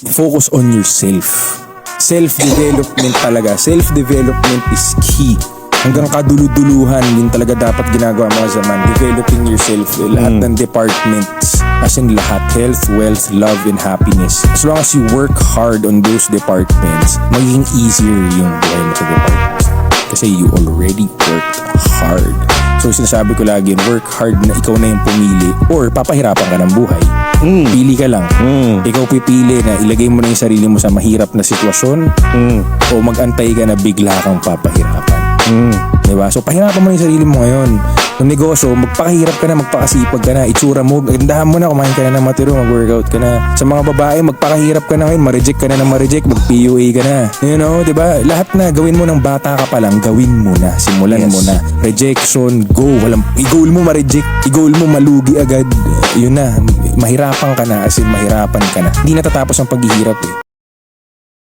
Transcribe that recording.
focus on yourself. Self-development talaga. Self-development is key. Hanggang kaduluduluhan din talaga dapat ginagawa mga zaman. Developing yourself. Lahat ng departments. As in lahat. Health, wealth, love, and happiness. As long as you work hard on those departments, magiging easier yung buhay mo sa departments. Kasi you already worked hard. So sinasabi ko lagi yun, work hard na ikaw na yung pumili or papahirapan ka ng buhay. Pili ka lang. Ikaw pipili na ilagay mo na yung sarili mo sa mahirap na sitwasyon o mag-antay ka na bigla kang papahirapan. Diba? So pahirapan mo yung sarili mo ngayon. Yung negosyo, magpakahirap ka na, magpakasipag ka na, itsura mo, gandahan mo na, kumain ka na ng matiro, mag-workout ka na. Sa mga babae, magpakahirap ka na ngayon, ma-reject ka na ng ma-reject, mag-PUA ka na. You know, diba? Lahat na, gawin mo ng bata ka pa lang, gawin mo na, simulan mo na. Rejection, go, walang, i-goal mo ma-reject, i-goal mo malugi agad. Yun na, mahirapan ka na, as in mahirapan ka na. Hindi natatapos ang paghihirap eh.